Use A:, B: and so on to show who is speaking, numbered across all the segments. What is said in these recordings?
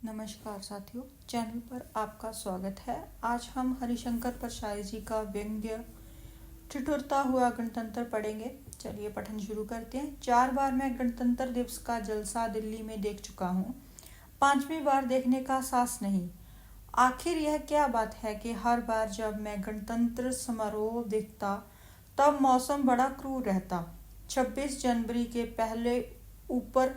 A: नमस्कार साथियों, चैनल पर आपका स्वागत है। आज हम हरिशंकर परसाई जी का व्यंग्य ठिठुरता हुआ गणतंत्र पढ़ेंगे। चलिए पठन शुरू करते हैं। 4 बार मैं गणतंत्र दिवस का जलसा दिल्ली में देख चुका हूँ, 5वीं बार देखने का साहस नहीं। आखिर यह क्या बात है कि हर बार जब मैं गणतंत्र समारोह देखता तब मौसम बड़ा क्रूर रहता। 26 जनवरी के पहले ऊपर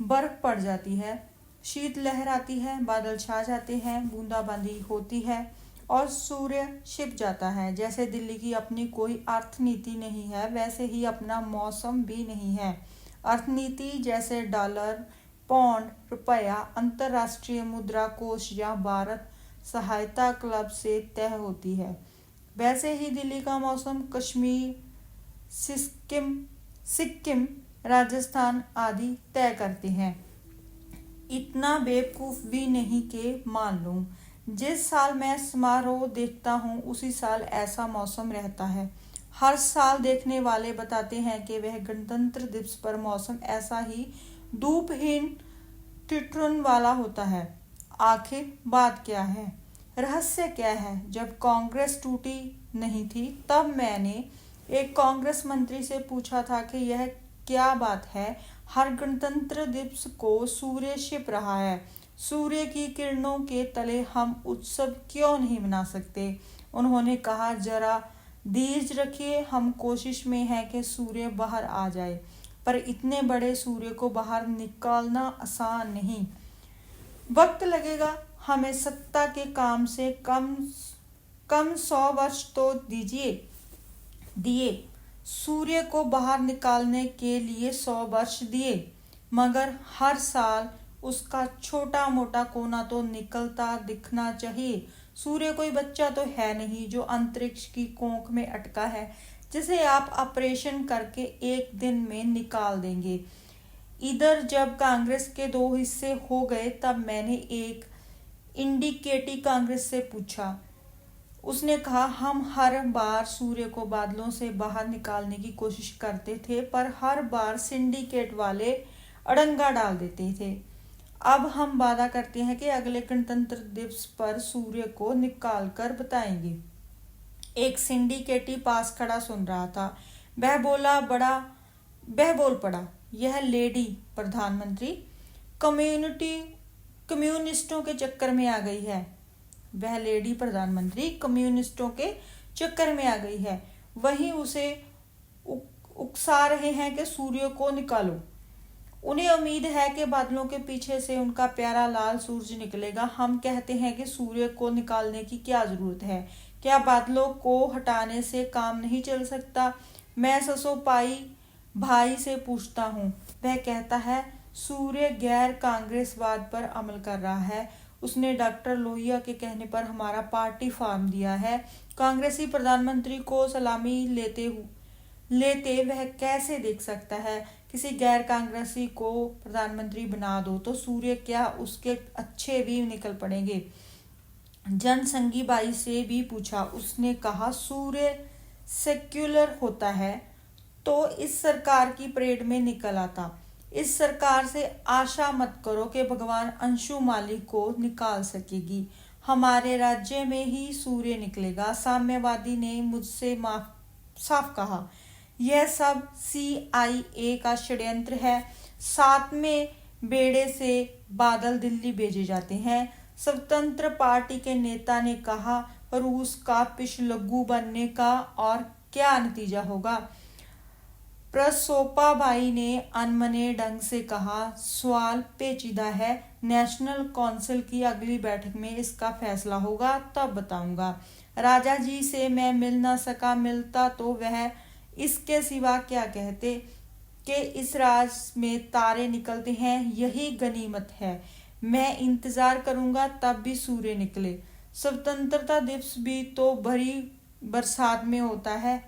A: बर्फ पड़ जाती है, शीत लहर आती है, बादल छा जाते हैं, बूंदाबांदी होती है और सूर्य छिप जाता है। जैसे दिल्ली की अपनी कोई अर्थनीति नहीं है, वैसे ही अपना मौसम भी नहीं है। अर्थनीति जैसे डॉलर, पौंड, रुपया, अंतर्राष्ट्रीय मुद्रा कोष या भारत सहायता क्लब से तय होती है, वैसे ही दिल्ली का मौसम कश्मीर, सिक्किम, राजस्थान आदि तय करते हैं। इतना बेवकूफ़ भी नहीं कि मान लूँ। जिस साल मैं समारोह देखता हूँ उसी साल ऐसा मौसम रहता है। हर साल देखने वाले बताते हैं कि वह गणतंत्र दिवस पर मौसम ऐसा ही धूपहीन ठिठुरन वाला होता है। आखिर बात क्या है, रहस्य क्या है? जब कांग्रेस टूटी नहीं थी तब मैंने एक कांग्रेस मंत्री से पूछा था कि यह क्या बात है, हर गणतंत्र दिवस को सूर्य छिप रहा है, सूर्य की किरणों के तले हम उत्सव क्यों नहीं मना सकते? उन्होंने कहा, जरा धीरज रखिए, हम कोशिश में हैं कि सूर्य बाहर आ जाए, पर इतने बड़े सूर्य को बाहर निकालना आसान नहीं, वक्त लगेगा। हमें सत्ता के काम से कम 100 वर्ष तो दिए, सूर्य को बाहर निकालने के लिए 100 वर्ष दिए, मगर हर साल उसका छोटा मोटा कोना तो निकलता दिखना चाहिए। सूर्य कोई बच्चा तो है नहीं जो अंतरिक्ष की कोख में अटका है, जिसे आप ऑपरेशन करके एक दिन में निकाल देंगे। इधर जब कांग्रेस के 2 हिस्से हो गए तब मैंने एक इंडिकेटी कांग्रेस से पूछा। उसने कहा, हम हर बार सूर्य को बादलों से बाहर निकालने की कोशिश करते थे, पर हर बार सिंडिकेट वाले अड़ंगा डाल देते थे। अब हम वादा करते हैं कि अगले गणतंत्र दिवस पर सूर्य को निकाल कर बताएंगे। एक सिंडिकेटी पास खड़ा सुन रहा था। वह बोल पड़ा, यह लेडी प्रधानमंत्री कम्युनिस्टों के चक्कर में आ गई है। वह लेडी प्रधानमंत्री कम्युनिस्टों के चक्कर में आ गई है। वहीं उसे उकसा रहे हैं कि सूर्य को निकालो। उन्हें उम्मीद है कि बादलों के पीछे से उनका प्यारा लाल सूरज निकलेगा। हम कहते हैं कि सूर्य को निकालने की क्या जरूरत है? क्या बादलों को हटाने से काम नहीं चल सकता? मैं ससो भाई से पूछता हूँ। वह कहता है, सूर्य गैर कांग्रेसवाद पर अमल कर रहा है। उसने डॉक्टर लोहिया के कहने पर हमारा पार्टी फार्म दिया है। कांग्रेसी प्रधानमंत्री को सलामी लेते वह कैसे देख सकता है? किसी गैर कांग्रेसी को प्रधानमंत्री बना दो तो सूर्य क्या उसके अच्छे भी निकल पड़ेंगे। जनसंगी बाई से भी पूछा। उसने कहा, सूर्य सेक्युलर होता है तो इस सरकार की परेड में निकल आता। इस सरकार से आशा मत करो कि भगवान अंशुमाली को निकाल सकेगी। हमारे राज्य में ही सूर्य निकलेगा। साम्यवादी ने मुझसे साफ कहा, यह सब CIA का षड्यंत्र है। 7वें बेड़े से बादल दिल्ली भेजे जाते हैं। स्वतंत्र पार्टी के नेता ने कहा, रूस का पिछलग्गू बनने का और क्या नतीजा होगा? प्रसोपा भाई ने अनमने ढंग से कहा, सवाल पेचीदा है। नेशनल काउंसिल की अगली बैठक में इसका फैसला होगा, तब बताऊंगा। राजा जी से मैं मिल ना सका, मिलता तो वह इसके सिवा क्या कहते कि इस राज में तारे निकलते हैं, यही गनीमत है। मैं इंतजार करूंगा तब भी सूर्य निकले। स्वतंत्रता दिवस भी तो भरी बरसात में होता है।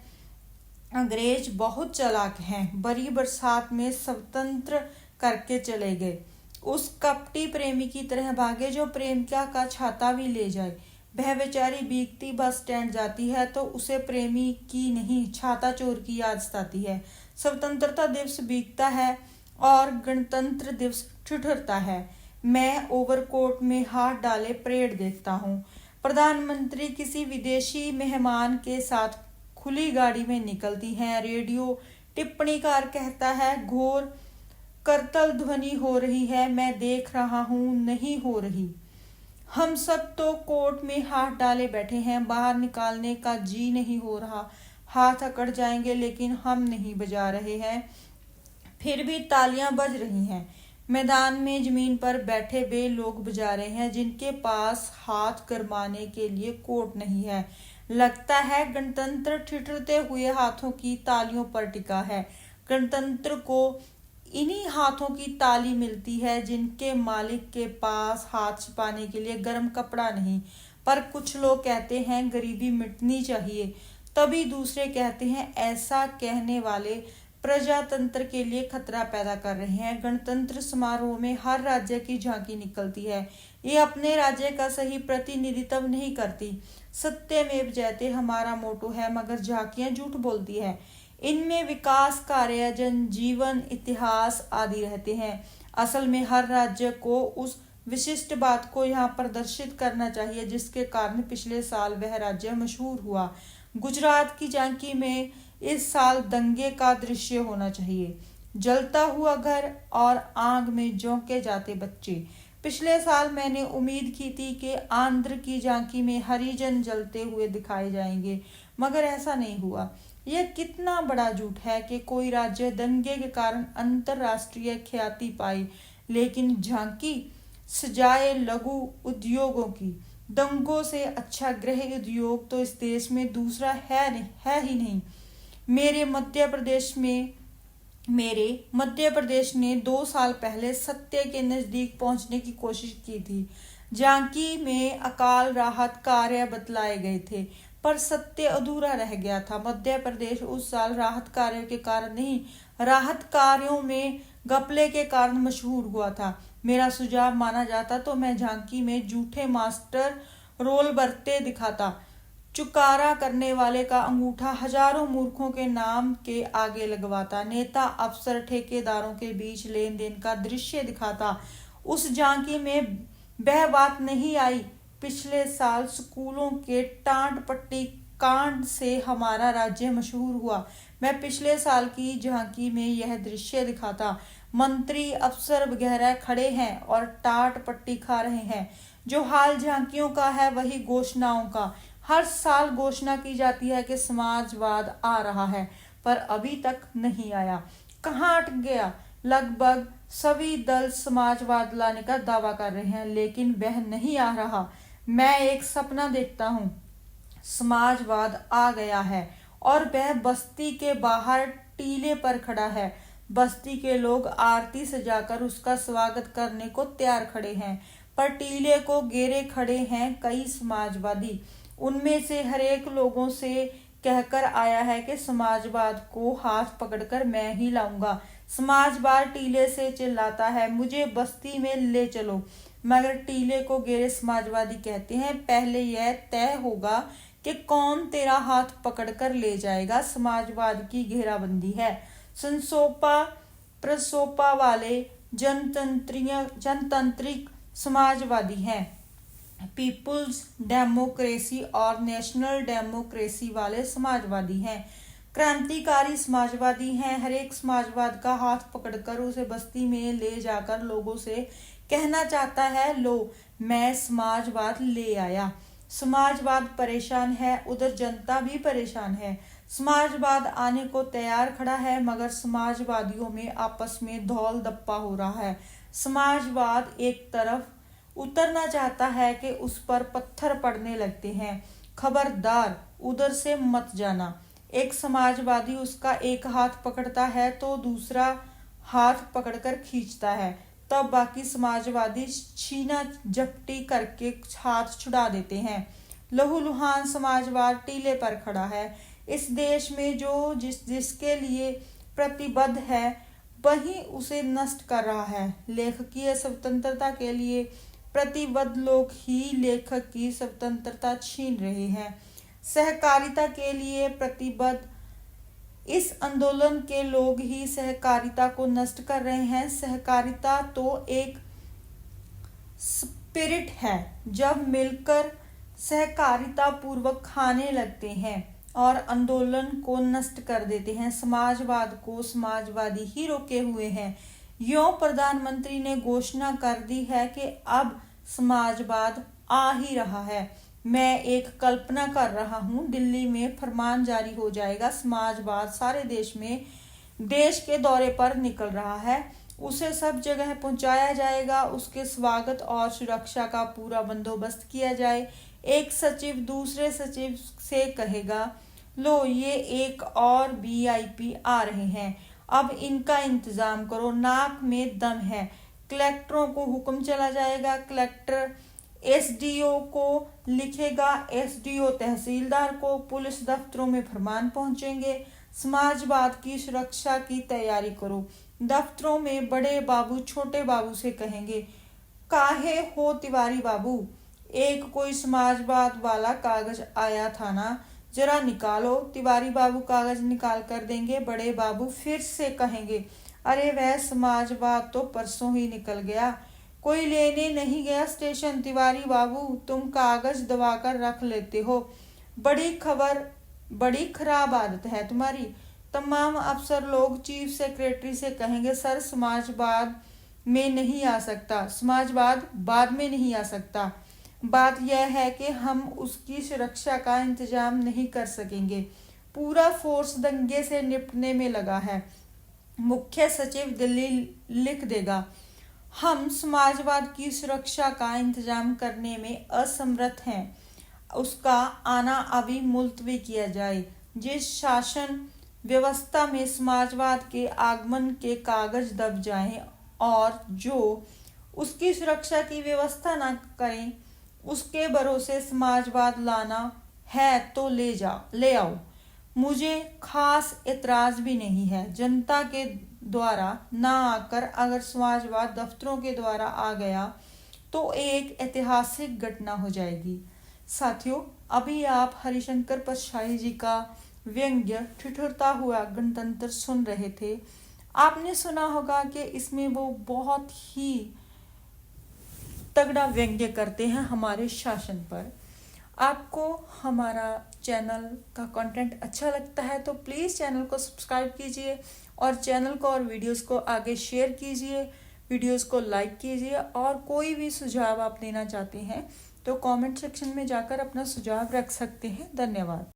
A: अंग्रेज बहुत चालाक हैं, बड़ी बरसात में स्वतंत्र करके चले गए। उस कपटी प्रेमी की तरह भागे जो प्रेमिका का छाता भी ले जाए। वह बेचारी भीगती बस स्टैंड जाती है तो उसे प्रेमी की नहीं, छाता चोर की याद सताती है। स्वतंत्रता दिवस बीतता है और गणतंत्र दिवस ठिठुरता है। मैं ओवरकोट में हाथ डाले परेड देखता हूँ। प्रधानमंत्री किसी विदेशी मेहमान के साथ खुली गाड़ी में निकलती हैं। रेडियो टिप्पणीकार कहता है, घोर करतल ध्वनि हो रही है। मैं देख रहा हूँ, नहीं हो रही। हम सब तो कोर्ट में हाथ डाले बैठे हैं, बाहर निकालने का जी नहीं हो रहा। हाथ अकड़ जाएंगे, लेकिन हम नहीं बजा रहे हैं। फिर भी तालियां बज रही हैं। मैदान में जमीन पर बैठे वे लोग बजा रहे हैं जिनके पास हाथ गरमाने के लिए कोर्ट नहीं है। लगता है गणतंत्र ठिठुरते हुए हाथों की तालियों पर टिका है। गणतंत्र को इन्हीं हाथों की ताली मिलती है जिनके मालिक के पास हाथ छिपाने के लिए गर्म कपड़ा नहीं। पर कुछ लोग कहते हैं गरीबी मिटनी चाहिए, तभी दूसरे कहते हैं ऐसा कहने वाले प्रजातंत्र के लिए खतरा पैदा कर रहे हैं। गणतंत्र समारोह में हर राज्य की झांकी निकलती है। ये अपने राज्य का सही प्रतिनिधित्व नहीं करती। सत्यमेव जयते हमारा मोटो है, मगर झांकियां झूठ बोलती है। इनमें विकास कार्य, जनजीवन, इतिहास आदि रहते हैं। असल में हर राज्य को उस विशिष्ट बात को यहाँ प्रदर्शित करना चाहिए जिसके कारण पिछले साल वह राज्य मशहूर हुआ। गुजरात की झांकी में इस साल दंगे का दृश्य होना चाहिए। जलता हुआ घर और आग में झोंके जाते बच्चे। पिछले साल मैंने उम्मीद की थी कि आंध्र की झांकी में हरिजन जलते हुए दिखाए जाएंगे, मगर ऐसा नहीं हुआ। यह कितना बड़ा झूठ है कि कोई राज्य दंगे के कारण अंतरराष्ट्रीय ख्याति पाए, लेकिन झांकी सजाए लघु उद्योगों की। दंगों से अच्छा गृह उद्योग तो इस देश में दूसरा है ही नहीं। मेरे मध्य प्रदेश ने 2 साल पहले सत्य के नजदीक पहुंचने की कोशिश की थी। झांकी में अकाल राहत कार्य बतलाए गए थे, पर सत्य अधूरा रह गया था। मध्य प्रदेश उस साल राहत कार्यों के कारण नहीं, राहत कार्यों में घपले के कारण मशहूर हुआ था। मेरा सुझाव माना जाता तो मैं झांकी में झूठे मास्टर रोल बरते दिखाता। चुकारा करने वाले का अंगूठा हजारों मूर्खों के नाम के आगे लगवाता। नेता, अफसर, ठेकेदारों के बीच लेन देन का दृश्य दिखाता। उस झांकी में वह बात नहीं आई। पिछले साल स्कूलों के टांट पट्टी कांड से हमारा राज्य मशहूर हुआ। मैं पिछले साल की झांकी में यह दृश्य दिखाता। मंत्री, अफसर वगैरह खड़े हैं और टाट पट्टी खा रहे हैं। जो हाल झांकियों का है वही घोषणाओं का। हर साल घोषणा की जाती है कि समाजवाद आ रहा है, पर अभी तक नहीं आया। कहाँ अटक गया? लगभग सभी दल समाजवाद लाने का दावा कर रहे हैं, लेकिन वह नहीं आ रहा। मैं एक सपना देखता हूँ, समाजवाद आ गया है और वह बस्ती के बाहर टीले पर खड़ा है। बस्ती के लोग आरती सजाकर उसका स्वागत करने को तैयार खड़े हैं, पर टीले को घेरे खड़े हैं कई समाजवादी। उनमें से हर एक लोगों से कहकर आया है कि समाजवाद को हाथ पकड़कर मैं ही लाऊंगा। समाजवाद टीले से चिल्लाता है, मुझे बस्ती में ले चलो, मगर टीले को घेरे समाजवादी कहते हैं, पहले यह तय होगा कि कौन तेरा हाथ पकड़कर ले जाएगा। समाजवाद की घेराबंदी है। संसोपा प्रसोपा वाले जनतांत्रिक समाजवादी हैं। पीपुल्स डेमोक्रेसी और नेशनल डेमोक्रेसी वाले समाजवादी हैं। क्रांतिकारी समाजवादी हैं। हर एक समाजवाद का हाथ पकड़कर उसे बस्ती में ले जाकर लोगों से कहना चाहता है, लो मैं समाजवाद ले आया। समाजवाद परेशान है, उधर जनता भी परेशान है। समाजवाद आने को तैयार खड़ा है, मगर समाजवादियों में आपस में धौल धप्पा हो रहा है। समाजवाद एक तरफ उतरना चाहता है कि उस पर पत्थर पड़ने लगते हैं। खबरदार, उधर से मत जाना। एक समाजवादी उसका एक हाथ पकड़ता है तो दूसरा हाथ पकड़कर खींचता है, तब बाकी समाजवादी छीना झपटी करके हाथ छुड़ा देते हैं। लहूलुहान समाजवाद टीले पर खड़ा है। इस देश में जो जिसके लिए प्रतिबद्ध है वही उसे नष्ट कर रहा है। लेखकीय स्वतंत्रता के लिए प्रतिबद्ध लोग ही लेखक की स्वतंत्रता छीन रहे हैं। सहकारिता के लिए प्रतिबद्ध इस आंदोलन के लोग ही सहकारिता को नष्ट कर रहे हैं। सहकारिता तो एक स्पिरिट है। जब मिलकर सहकारिता पूर्वक खाने लगते हैं और आंदोलन को नष्ट कर देते हैं। समाजवाद को समाजवादी ही रोके हुए हैं। यूं प्रधानमंत्री ने घोषणा कर दी है कि अब समाजवाद आ ही रहा है। मैं एक कल्पना कर रहा हूं, दिल्ली में फरमान जारी हो जाएगा, समाजवाद सारे देश में देश के दौरे पर निकल रहा है, उसे सब जगह पहुंचाया जाएगा, उसके स्वागत और सुरक्षा का पूरा बंदोबस्त किया जाए। एक सचिव दूसरे सचिव से कहेगा, लो ये एक और वीआईपी आ रहे हैं, अब इनका इंतजाम करो, नाक में दम है। कलेक्टरों को हुक्म चला जाएगा, कलेक्टर एसडीओ को लिखेगा, एसडीओ तहसीलदार को, पुलिस दफ्तरों में फरमान पहुंचेंगे, समाजवाद की सुरक्षा की तैयारी करो। दफ्तरों में बड़े बाबू छोटे बाबू से कहेंगे, काहे हो तिवारी बाबू, एक कोई समाजवाद वाला कागज आया था ना, जरा निकालो। तिवारी बाबू कागज निकाल कर देंगे। बड़े बाबू फिर से कहेंगे, अरे वह समाजवाद तो परसों ही निकल गया, कोई लेने नहीं गया स्टेशन। तिवारी बाबू तुम कागज दबा कर रख लेते हो, बड़ी खराब आदत है तुम्हारी। तमाम अफसर लोग चीफ सेक्रेटरी से कहेंगे, सर समाजवाद में नहीं आ सकता, समाजवाद बाद में नहीं आ सकता, बात यह है कि हम उसकी सुरक्षा का इंतजाम नहीं कर सकेंगे, पूरा फोर्स दंगे से निपटने में लगा है। मुख्य सचिव दिल्ली लिख देगा, हम समाजवाद की सुरक्षा का इंतजाम करने में असमर्थ हैं, उसका आना अभी मुलतवी किया जाए। जिस शासन व्यवस्था में समाजवाद के आगमन के कागज दब जाएं और जो उसकी सुरक्षा की व्यवस्था न करें, उसके भरोसे समाजवाद लाना है तो ले आओ। मुझे खास एतराज भी नहीं है, जनता के द्वारा ना आकर अगर समाजवाद दफ्तरों के द्वारा आ गया तो एक ऐतिहासिक घटना हो जाएगी। साथियों, अभी आप हरिशंकर परशाही जी का व्यंग्य ठिठुरता हुआ गणतंत्र सुन रहे थे। आपने सुना होगा कि इसमें वो बहुत ही तगड़ा व्यंग्य करते हैं हमारे शासन पर। आपको हमारा चैनल का कंटेंट अच्छा लगता है तो प्लीज़ चैनल को सब्सक्राइब कीजिए और चैनल को और वीडियोस को आगे शेयर कीजिए, वीडियोस को लाइक कीजिए, और कोई भी सुझाव आप देना चाहते हैं तो कमेंट सेक्शन में जाकर अपना सुझाव रख सकते हैं। धन्यवाद।